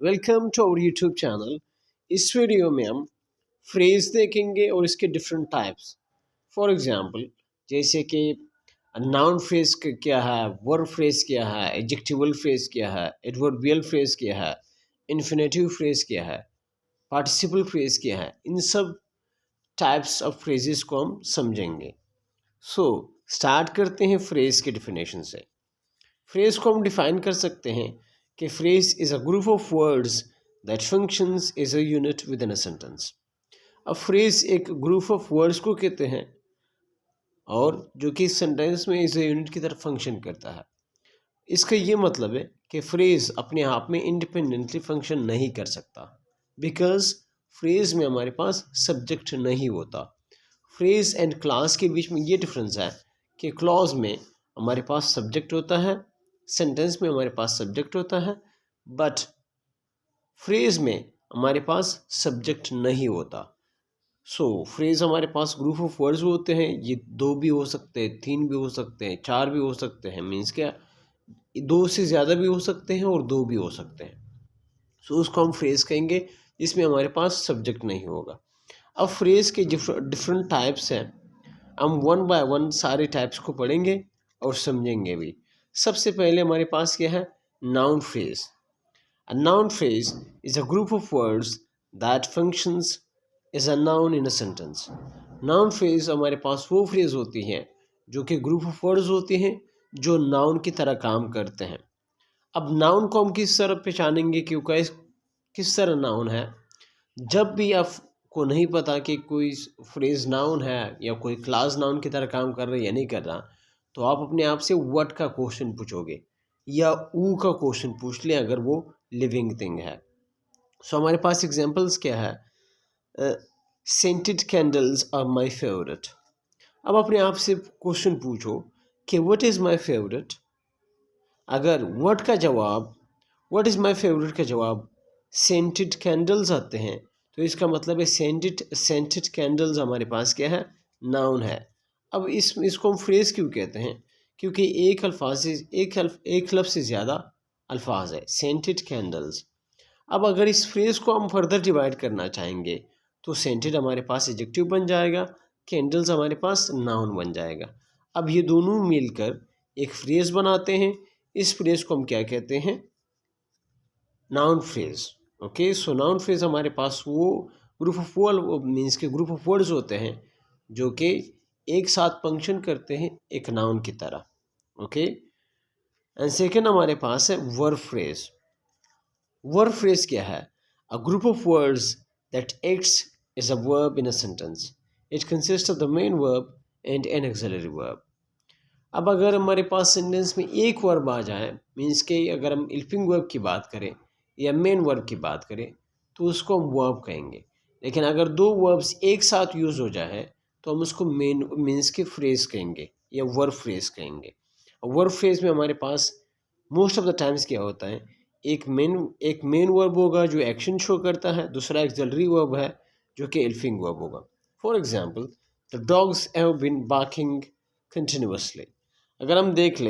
Welcome to our YouTube channel. इस video में हम फ्रेज देखेंगे और इसके डिफरेंट टाइप्स। फॉर एग्जांपल जैसे कि नाउन फ्रेज क्या है, वर्ब फ्रेज क्या है, एडजेक्टिवल फ्रेज क्या है, एडवर्बियल फ्रेज क्या है, इन्फिनेटिव फ्रेज क्या है, पार्टिसिपल फ्रेज क्या है, इन सब टाइप्स ऑफ फ्रेजेस को हम समझेंगे। सो स्टार्ट करते हैं फ्रेज के डिफिनेशन से। फ्रेज को हम डिफाइन कर सकते हैं कि phrase is a group of words that functions as a unit within a sentence. अब फ्रेज एक ग्रुप ऑफ वर्ड्स को कहते हैं और जो कि सेंटेंस में एज अ यूनिट की तरफ फंक्शन करता है। इसका ये मतलब है कि फ्रेज अपने आप में इंडिपेंडेंटली फंक्शन नहीं कर सकता, बिकॉज फ्रेज में हमारे पास सब्जेक्ट नहीं होता। फ्रेज एंड क्लॉज के बीच में ये डिफरेंस है कि क्लॉज में हमारे पास सब्जेक्ट होता है, सेंटेंस में हमारे पास सब्जेक्ट होता है, बट फ्रेज में हमारे पास सब्जेक्ट नहीं होता। सो फ्रेज हमारे पास ग्रुप ऑफ वर्ड्स होते हैं। ये दो भी हो सकते हैं, तीन भी हो सकते हैं, चार भी हो सकते हैं। मीन्स क्या, दो से ज़्यादा भी हो सकते हैं और दो भी हो सकते हैं। सो उसको हम फ्रेज कहेंगे जिसमें हमारे पास सब्जेक्ट नहीं होगा। अब फ्रेज के डिफरेंट टाइप्स हैं। हम वन बाय वन सारे टाइप्स को पढ़ेंगे और समझेंगे भी। सबसे पहले हमारे पास क्या है, noun phrase. A noun phrase is a group of words that functions as a noun in a sentence. Noun phrase हमारे पास वो फ्रेज होती हैं जो कि ग्रुप ऑफ वर्ड्स होती हैं जो नाउन की तरह काम करते हैं। अब नाउन को हम किस तरह पहचानेंगे कि किस तरह नाउन है। जब भी आपको नहीं पता कि कोई फ्रेज नाउन है या कोई क्लास नाउन की तरह काम कर रहा है या नहीं कर रहा, तो आप अपने आप से व्हाट का क्वेश्चन पूछोगे या ऊ का क्वेश्चन पूछ लें अगर वो लिविंग थिंग है। सो हमारे पास एग्जांपल्स क्या है, scented candles are my favourite. अब अपने आप से क्वेश्चन पूछो कि व्हाट इज़ माय फेवरेट। अगर व्हाट इज़ माय फेवरेट का जवाब सेंटेड कैंडल्स आते हैं, तो इसका मतलब है सेंटेड कैंडल्स हमारे पास क्या है, नाउन है। अब इसको हम फ्रेज क्यों कहते हैं, क्योंकि एक लफ्ज़ से ज़्यादा अल्फाज है, सेंटेड कैंडल्स। अब अगर इस फ्रेज को हम फर्दर डिवाइड करना चाहेंगे तो सेंटेड हमारे पास एडजेक्टिव बन जाएगा, कैंडल्स हमारे पास नाउन बन जाएगा। अब ये दोनों मिलकर एक फ्रेज बनाते हैं। इस फ्रेज को हम क्या कहते हैं, नाउन फ्रेज। ओके, सो नाउन फ्रेज हमारे पास वो ग्रुप ऑफ वर्ड मीन्स के ग्रुप ऑफ वर्ड्स होते हैं जो कि एक साथ फंक्शन करते हैं एक नाउन की तरह। ओके, एंड सेकेंड हमारे पास है वर्ब फ्रेज। वर्ब फ्रेज क्या है, a group of words that acts as a verb in a sentence. It consist of the main verb and an auxiliary verb. अब अगर हमारे पास सेंटेंस में एक वर्ब आ जाए, मीन्स के अगर हम हेल्पिंग वर्ब की बात करें या मेन वर्ब की बात करें, तो उसको हम वर्ब कहेंगे। लेकिन अगर दो वर्ब्स एक साथ यूज़ हो जाए तो हम उसको मेन मीन्स के फ्रेज कहेंगे या वर्ब फ्रेज कहेंगे। वर्ब फ्रेज में हमारे पास मोस्ट ऑफ द टाइम्स क्या होता है, एक मेन वर्ब होगा जो एक्शन शो करता है, दूसरा एक्सिलरी वर्ब है जो कि हेल्पिंग वर्ब होगा। For example, the dogs have been barking continuously. अगर हम देख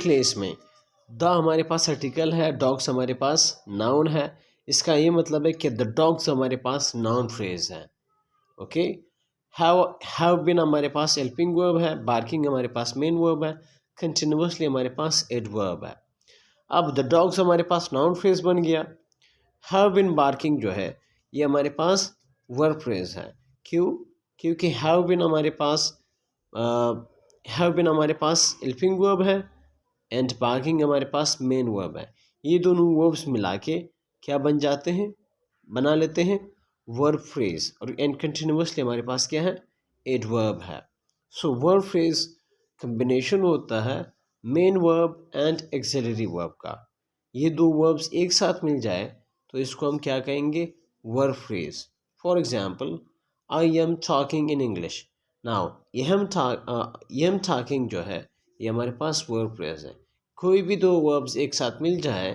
लें इसमें द हमारे पास आर्टिकल है, डॉग्स हमारे पास नाउन है। इसका ये मतलब है कि द डॉग्स हमारे पास नाउन फ्रेज है। ओके, हैव बीन हमारे पास हेल्पिंग वर्ब है, बार्किंग हमारे पास मेन वर्ब है, कंटिन्यूअसली हमारे पास एडवर्ब है। अब द डॉग्स हमारे पास नाउन फ्रेज बन गया। हैव बीन बार्किंग जो है ये हमारे पास वर्ब फ्रेज है। क्यों, क्योंकि हैव बीन हमारे पास हेल्पिंग वर्ब है एंड बार्किंग हमारे पास मेन वर्ब है। ये दोनों वर्ब्स मिला के क्या बन जाते हैं, बना लेते हैं वर्ब फ्रेज। और एंड कंटिन्यूअसली हमारे पास क्या है, एडवर्ब है। सो वर्ब फ्रेज कम्बिनेशन होता है main verb and axillary verb का। ये दो वर्ब्स एक साथ मिल जाए तो इसको हम क्या कहेंगे, verb phrase. For example, I am talking in English. Now ये हम टॉकिंग जो है ये हमारे पास वर्ब फ्रेज है। कोई भी दो वर्ब्स एक साथ मिल जाए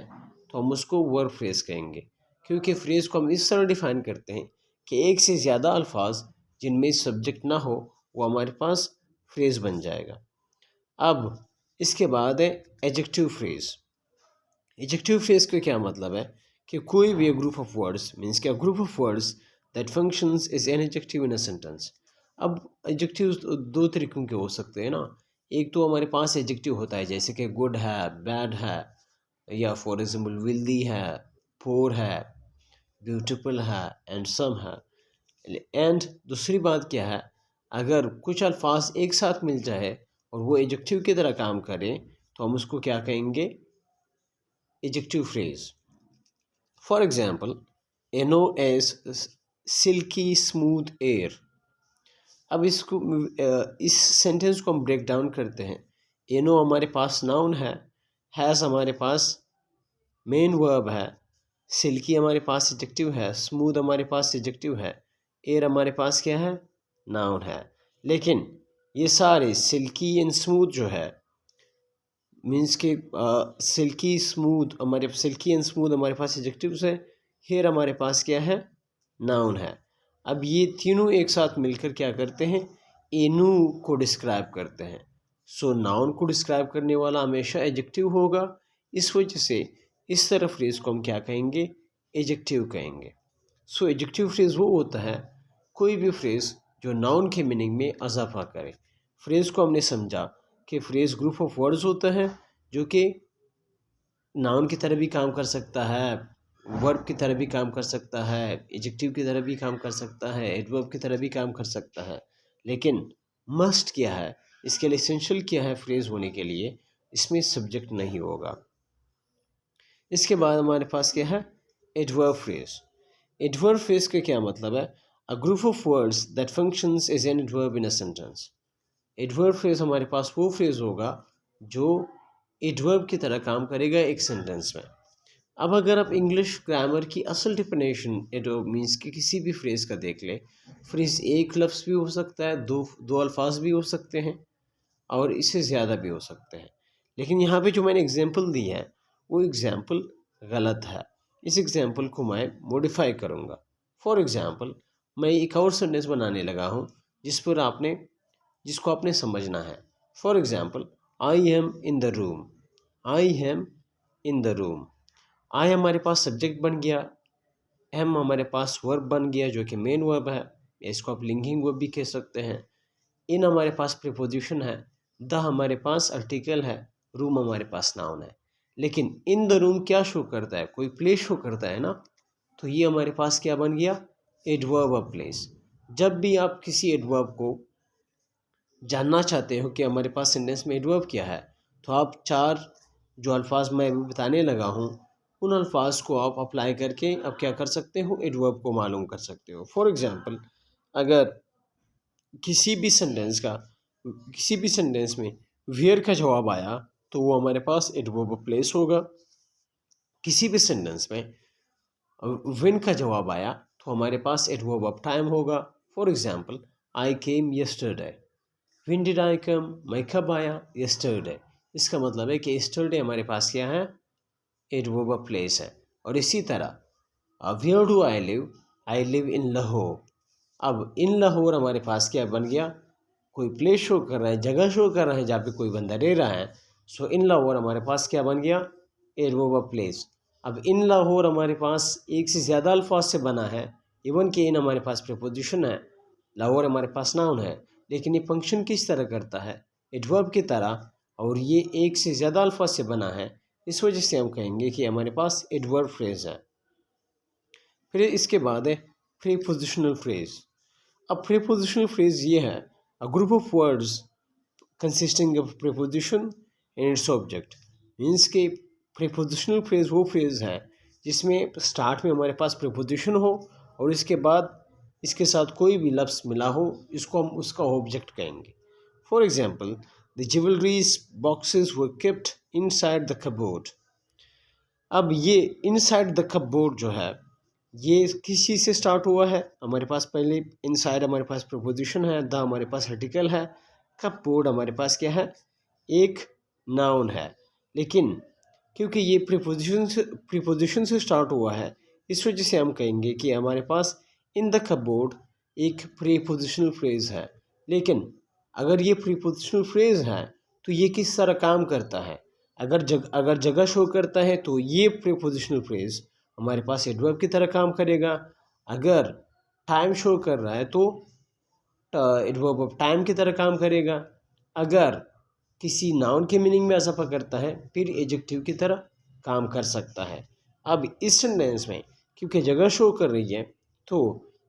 तो हम उसको वर्ब फ्रेज कहेंगे, क्योंकि फ्रेज को हम इस तरह डिफाइन करते हैं कि एक से ज़्यादा अल्फाज जिनमें सब्जेक्ट ना हो वो हमारे पास फ्रेज बन जाएगा। अब इसके बाद है एडजेक्टिव फ्रेज। एडजेक्टिव फ्रेज का क्या मतलब है कि कोई भी ग्रुप ऑफ वर्ड्स मीन्स क्या group of words that functions as an adjective in a sentence. अब एडजेक्टिव दो तरीकों के हो सकते हैं ना। एक तो हमारे पास एडजेक्टिव होता है जैसे कि गुड है, बैड है, या फॉर एग्जाम्पल विल्दी है, पोर है, ब्यूटीफुल है, एंडसम है। एंड दूसरी बात क्या है, अगर कुछ अल्फाज एक साथ मिल जाए और वो एडजेक्टिव की तरह काम करें तो हम उसको क्या कहेंगे, एडजेक्टिव फ्रेज। फॉर एग्जाम्पल, एनो एज सिल्की स्मूथ एयर। अब इसको इस सेंटेंस को हम ब्रेक डाउन करते हैं। एनो हमारे पास नाउन हैज़ हमारे पास मेन वर्ब है, सिल्की हमारे पास एडजेक्टिव है, स्मूथ हमारे पास एडजेक्टिव है, एयर हमारे पास क्या है, नाउन है। लेकिन ये सारे सिल्की एंड स्मूथ जो है मीन्स के सिल्की एंड स्मूथ हमारे पास एडजेक्टिव्स है, हेयर हमारे पास क्या है, नाउन है। अब ये तीनों एक साथ मिलकर क्या करते हैं, एनू को डिस्क्राइब करते हैं। सो नाउन को डिस्क्राइब करने वाला हमेशा एडजेक्टिव होगा। इस वजह से इस तरह फ्रेज को हम क्या कहेंगे, एडजेक्टिव कहेंगे। सो एडजेक्टिव फ्रेज वो होता है कोई भी फ्रेज जो नाउन के मीनिंग में इजाफा करे। फ्रेज को हमने समझा कि फ्रेज ग्रुप ऑफ वर्ड्स होता है जो कि नाउन की तरह भी काम कर सकता है, वर्ब की तरह भी काम कर सकता है, एडजेक्टिव की तरह भी काम कर सकता है, एडवर्ब की तरह भी काम कर सकता है। लेकिन मस्ट क्या है, इसके लिए एसेंशियल क्या है फ्रेज होने के लिए, इसमें सब्जेक्ट नहीं होगा। इसके बाद हमारे पास क्या है, एडवर्ब फ्रेज। एडवर्ब फ्रेज का क्या मतलब है, a group of words that functions as an adverb in a sentence. Adverb phrase हमारे पास वो फ्रेज होगा जो एडवर्ब की तरह काम करेगा एक सेंटेंस में। अब अगर आप इंग्लिश ग्रामर की असल डिफिनेशन एडवर्ब मीन्स कि किसी भी फ्रेज का देख ले, फ्रेज एक लफ्ज़ भी हो सकता है, दो दो अल्फाज भी हो सकते हैं और इससे ज़्यादा भी हो सकते हैं। लेकिन यहाँ पे जो मैंने एग्जांपल दी है वो एग्जांपल गलत है। इस एग्जांपल को मैं मॉडिफाई करूँगा। फॉर एग्जांपल, मैं एक और सेंटेंस बनाने लगा हूँ जिसको आपने समझना है। For example, I am in the room. I am in the room. I हमारे पास सब्जेक्ट बन गया, एम हमारे पास वर्ब बन गया जो कि मेन वर्ब है, इसको आप लिंकिंग वर्ब भी कह सकते हैं। इन हमारे पास प्रीपोजिशन है, द हमारे पास आर्टिकल है, रूम हमारे पास नाउन है। लेकिन इन द रूम क्या शो करता है, कोई प्लेस शो करता है ना, तो ये हमारे पास क्या बन गया, एडवर्ब ऑफ प्लेस। जब भी आप किसी एडवर्ब को जानना चाहते हो कि हमारे पास सेंटेंस में एडवर्ब क्या है, तो आप चार जो अल्फाज मैं अभी बताने लगा हूँ उन अल्फाज को आप अप्लाई करके अब क्या कर सकते हो, एडवर्ब को मालूम कर सकते हो। फॉर एग्जांपल, अगर किसी भी सेंटेंस में वेयर का जवाब आया तो वो हमारे पास एडवर्ब ऑफ प्लेस होगा। किसी भी सेंटेंस में व्हेन का जवाब आया तो हमारे पास एडवर्ब ऑफ टाइम होगा। For example, I came yesterday. When did I come, मैं कब आया, यस्टरडे। इसका मतलब है कि यस्टरडे हमारे पास क्या है, एडवर्ब ऑफ प्लेस है। और इसी तरह where do I live in Lahore. अब इन लाहौर हमारे पास क्या बन गया, कोई प्लेस शो कर रहा है, जगह शो कर रहा है जहाँ पे कोई बंदा रह रहा है। सो इन लाहौर हमारे पास क्या बन गया, एडवर्ब ऑफ प्लेस। अब इन लाहौर हमारे पास एक से ज़्यादा अल्फाज से बना है, इवन कि इन हमारे पास प्रीपोजिशन है, लाहौर हमारे पास नाउन है, लेकिन ये फंक्शन किस तरह करता है, एडवर्ब की तरह, और ये एक से ज़्यादा अल्फाज से बना है। इस वजह से हम कहेंगे कि हमारे पास एडवर्ब फ्रेज है। फिर इसके बाद है प्रीपोजिशनल फ्रेज। अब प्रीपोजिशनल फ्रेज ये है, a group of words consisting of preposition and its object. Means के प्रीपोजिशनल फ्रेज वो फ्रेज है जिसमें स्टार्ट में हमारे पास प्रीपोजिशन हो और इसके बाद इसके साथ कोई भी लफ्ज़ मिला हो, इसको हम उसका ऑब्जेक्ट कहेंगे। For example, the jewelleries boxes were kept inside the cupboard. अब ये इनसाइड द कपबोर्ड जो है ये किस चीज़ से स्टार्ट हुआ है, हमारे पास पहले इनसाइड हमारे पास प्रीपोजिशन है, द हमारे पास आर्टिकल है, कपबोर्ड हमारे पास क्या है, एक नाउन है। लेकिन क्योंकि ये प्रीपोजिशन से स्टार्ट हुआ है, इस वजह से हम कहेंगे कि हमारे पास इन द कपबोर्ड एक प्रीपोजिशनल फ्रेज है। लेकिन अगर ये प्रीपोजिशनल फ्रेज है तो ये किस तरह काम करता है। अगर जगह शो करता है तो ये प्रीपोजिशनल फ्रेज हमारे पास एडवर्ब की तरह काम करेगा। अगर टाइम शो कर रहा है तो एडवर्ब ऑफ टाइम की तरह काम करेगा। अगर किसी नाउन के मीनिंग में इजाफा करता है फिर एडजेक्टिव की तरह काम कर सकता है। अब इस सेंटेंस में क्योंकि जगह शो कर रही है तो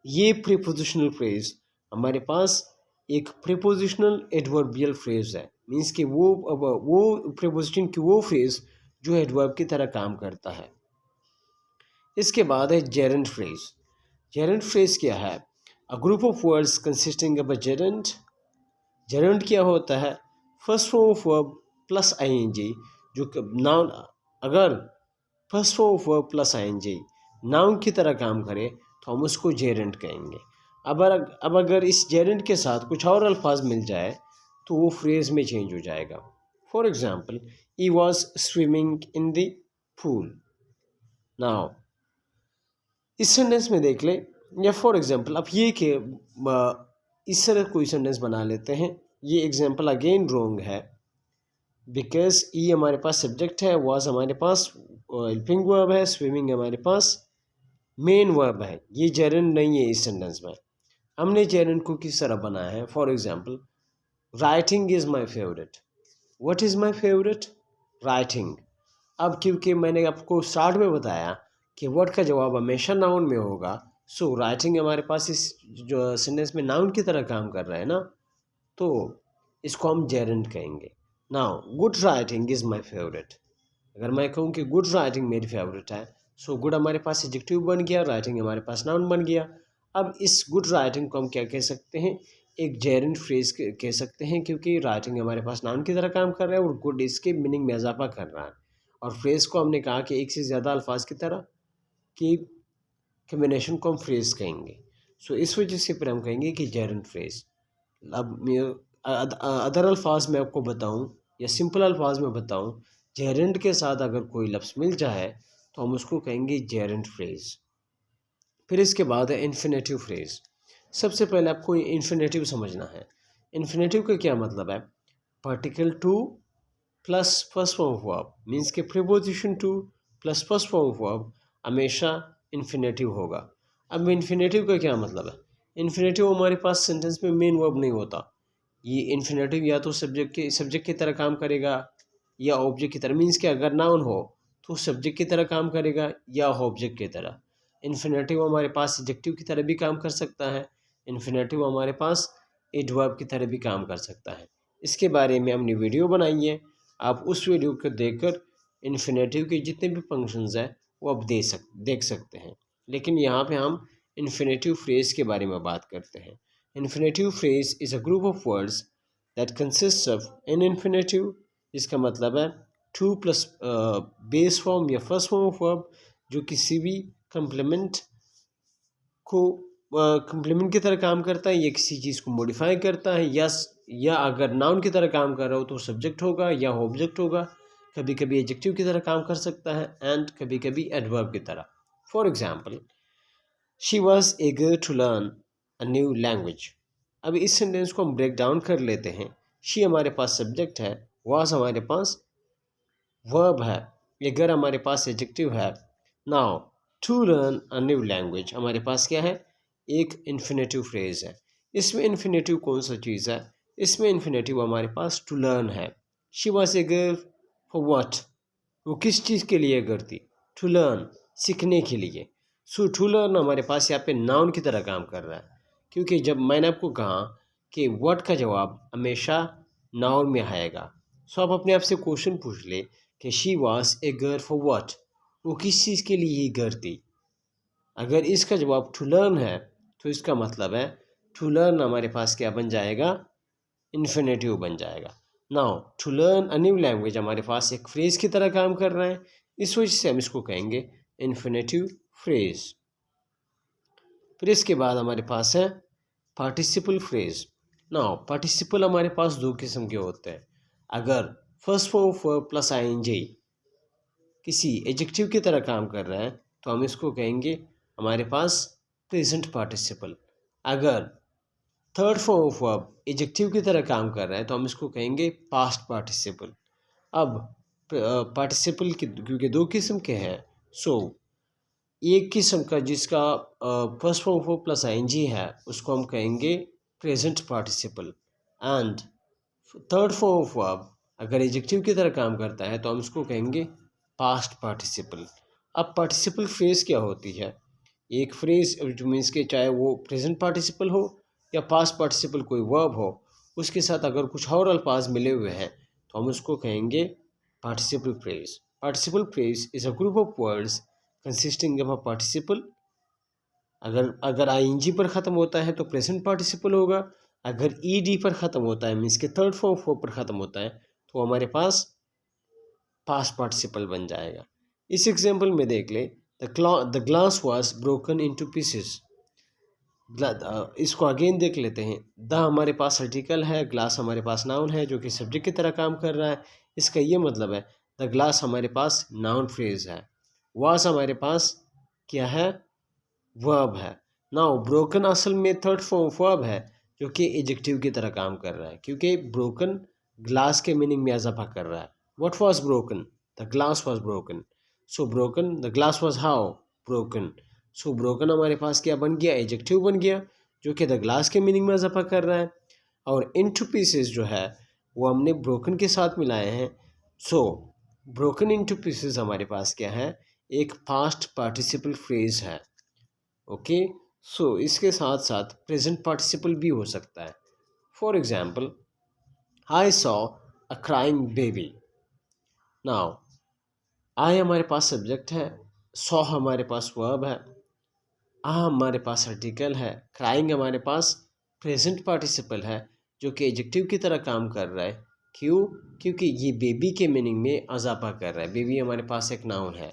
ये प्रीपोजिशनल फ्रेज हमारे पास एक प्रीपोजिशनल एडवर्बियल फ्रेज है। मीन्स कि वो प्रीपोजिशन की वो फ्रेज जो एडवर्ब की तरह काम करता है। इसके बाद है जेरेंट फ्रेज। जेरेंट फ्रेज क्या है? A group of words consisting of a gerund. Gerund क्या होता है? First form of verb plus ING जो नाउन, अगर first form of verb plus ING noun की तरह काम करे तो हम उसको जेरेंट कहेंगे। अब अगर इस जेरेंट के साथ कुछ और अल्फाज मिल जाए तो वो फ्रेज में चेंज हो जाएगा। For example, he was swimming in the pool. Now इस सेंटेंस में देख ले, या फॉर एग्जाम्पल अब ये कि इस तरह कोई सेंटेंस बना लेते हैं। ये एग्जाम्पल अगेन रॉन्ग है बिकॉज ई हमारे पास सब्जेक्ट है, वॉज हमारे पास हेल्पिंग वर्ब है, स्विमिंग हमारे पास मेन वर्ब है। ये जेरेंट नहीं है इस सेंटेंस में। हमने जेरेंट को किस तरह बनाया है? For example, writing is my favourite. What is my favourite? Writing. अब क्योंकि मैंने आपको स्टार्ट में बताया कि वर्ड का जवाब हमेशा नाउन में होगा, सो राइटिंग हमारे पास इस जो सेंटेंस में नाउन की तरह काम कर रहा है ना, तो इसको हम जेरेंट कहेंगे। Now good writing is my favourite. अगर मैं कहूँ कि गुड राइटिंग मेरी फेवरेट है, सो गुड हमारे पास एडजेक्टिव बन गया, राइटिंग हमारे पास नाउन बन गया। अब इस गुड राइटिंग को हम क्या कह सकते हैं? एक जेरेंट फ्रेज कह सकते हैं, क्योंकि राइटिंग हमारे पास नाउन की तरह काम कर रहा है और गुड इसके मीनिंग में इजाफा कर रहा है। और फ्रेज को हमने कहा कि एक से ज़्यादा अल्फाज की तरह की कम्बिनेशन को हम फ्रेज कहेंगे। सो इस वजह से फिर हम कहेंगे कि जेरेंट फ्रेज। अब अदर अल्फाज में आपको बताऊं या सिंपल अल्फाज में बताऊं, जेरेंट के साथ अगर कोई लफ्ज़ मिल जाए तो हम उसको कहेंगे जेरेंट फ्रेज। फिर इसके बाद है इन्फिनेटिव फ्रेज। सबसे पहले आपको इन्फिनेटिव समझना है। इन्फिनेटिव का क्या मतलब है? Particle to plus first form of verb, means के preposition to plus first form of verb हमेशा इन्फिनेटिव होगा। अब इन्फिनेटिव का क्या मतलब है? इन्फिनेटिव हमारे पास सेंटेंस में मेन वर्ब नहीं होता। ये इन्फिनेटिव या तो सब्जेक्ट की तरह काम करेगा या ऑब्जेक्ट की तरह। मीन्स कि अगर नाउन हो तो सब्जेक्ट की तरह काम करेगा या ऑब्जेक्ट की तरह। इन्फिनेटिव हमारे पास एडजेक्टिव की तरह भी काम कर सकता है। इन्फिनेटिव हमारे पास एडवर्ब की तरह भी काम कर सकता है। इसके बारे में हमने वीडियो बनाई है, आप उस वीडियो को देखकर इन्फिनेटिव के जितने भी फंक्शंस हैं वो आप देख सकते हैं। लेकिन यहाँ पे हम इन्फिनेटिव फ्रेज के बारे में बात करते हैं। Infinitive phrase is a group of words that consist of an infinitive. इसका मतलब है टू प्लस बेस फॉर्म या फर्स्ट फॉर्म ऑफ वर्ब जो किसी भी कंप्लीमेंट को कंप्लीमेंट की तरह काम करता है या किसी चीज़ को मॉडिफाई करता है, या अगर नाउन की तरह काम कर रहा हो तो सब्जेक्ट होगा या ऑब्जेक्ट होगा। कभी कभी एडजेक्टिव की तरह काम कर सकता है एंड कभी कभी एडवर्ब की तरह। For example, she was eager to learn a new language. अब इस सेंटेंस को हम ब्रेक डाउन कर लेते हैं। शी हमारे पास सब्जेक्ट है, वॉज हमारे पास वर्ब है, eager हमारे पास एडजेक्टिव है। Now to learn a new language हमारे पास क्या है? एक इन्फिनेटिव फ्रेज है। इसमें इन्फिनेटिव कौन सा चीज़ है? इसमें इन्फिनेटिव हमारे पास टू लर्न है। She was eager for what? वो किस चीज़ के लिए eager थी? टू लर्न, सीखने के लिए। सो टू लर्न हमारे पास यहाँ पे नाउन की तरह काम कर रहा है, क्योंकि जब मैंने आपको कहा कि व्हाट का जवाब हमेशा नाउन में आएगा। सो आप अपने आप से क्वेश्चन पूछ ले कि she was eager for what? वो किस चीज़ के लिए eager थी? अगर इसका जवाब टू लर्न है तो इसका मतलब है टू लर्न हमारे पास क्या बन जाएगा? इन्फिनेटिव बन जाएगा। Now to learn a new language हमारे पास एक फ्रेज की तरह काम कर रहा है, इस वजह से हम इसको कहेंगे इन्फिनेटिव फ्रेज। फिर इसके बाद हमारे पास है पार्टिसिपल फ्रेज। नाउ पार्टिसिपल हमारे पास दो किस्म के होते हैं। अगर first form of verb plus ING किसी एडजेक्टिव की तरह काम कर रहा है तो हम इसको कहेंगे हमारे पास प्रेजेंट पार्टिसिपल। अगर third form of verb adjective की तरह काम कर रहा है तो हम इसको कहेंगे पास्ट पार्टिसिपल। अब पार्टिसिपल क्योंकि दो किस्म के हैं, सो एक किस्म का जिसका first form of verb plus ING है उसको हम कहेंगे present participle. And third form of verb अगर एडजेक्टिव की तरह काम करता है तो हम इसको कहेंगे पास्ट पार्टिसिपल। अब पार्टिसिपल फ्रेज क्या होती है? एक फ्रेज इट मीन्स के चाहे वो प्रेजेंट पार्टिसिपल हो या पास्ट पार्टिसिपल कोई वर्ब हो, उसके साथ अगर कुछ और अल्फाज मिले हुए हैं तो हम उसको कहेंगे participle phrase. Participle phrase is a group of words consisting of a participle. अगर आईएनजी पर ख़त्म होता है तो प्रेजेंट पार्टिसिपल होगा, अगर ईडी पर ख़त्म होता है मीन्स के थर्ड फॉर्म फोर पर ख़त्म होता है तो हमारे पास पास्ट पार्टिसिपल बन जाएगा। इस एग्जाम्पल में देख ले, the glass was broken into pieces. इसको अगेन देख लेते हैं। द हमारे पास आर्टिकल है, ग्लास हमारे पास नाउन है जो कि सब्जेक्ट की तरह काम कर रहा है। इसका ये मतलब है द ग्लास हमारे पास नाउन फ्रेज है, वॉज हमारे पास क्या है? वर्ब है। नाउ ब्रोकन असल में थर्ड फॉर्म वर्ब है जो कि एडजेक्टिव की तरह काम कर रहा है क्योंकि ब्रोकन ग्लास के मीनिंग में इजाफा कर रहा है। What was broken? The glass was broken. So broken the glass was how broken. So broken हमारे पास क्या बन गया? एडजेक्टिव बन गया जो कि द ग्लास के मीनिंग में इजाफा कर रहा है। और इनटू पीसेस जो है वो हमने ब्रोकन के साथ मिलाए हैं। सो ब्रोकन इनटू पीसेस हमारे पास क्या है? एक पास्ट पार्टिसिपल फ्रेज है। ओके, सो इसके साथ साथ प्रेजेंट पार्टिसिपल भी हो सकता है। For example, I saw a crying baby. Now I हमारे पास सब्जेक्ट है, सॉ हमारे पास वर्ब है, हमारे पास आर्टिकल है, क्राइंग हमारे पास प्रेजेंट पार्टिसिपल है जो कि एडजेक्टिव की तरह काम कर रहा है। क्यों? क्योंकि ये बेबी के मीनिंग में इजाफा कर रहा है। बेबी हमारे पास एक नाउन है।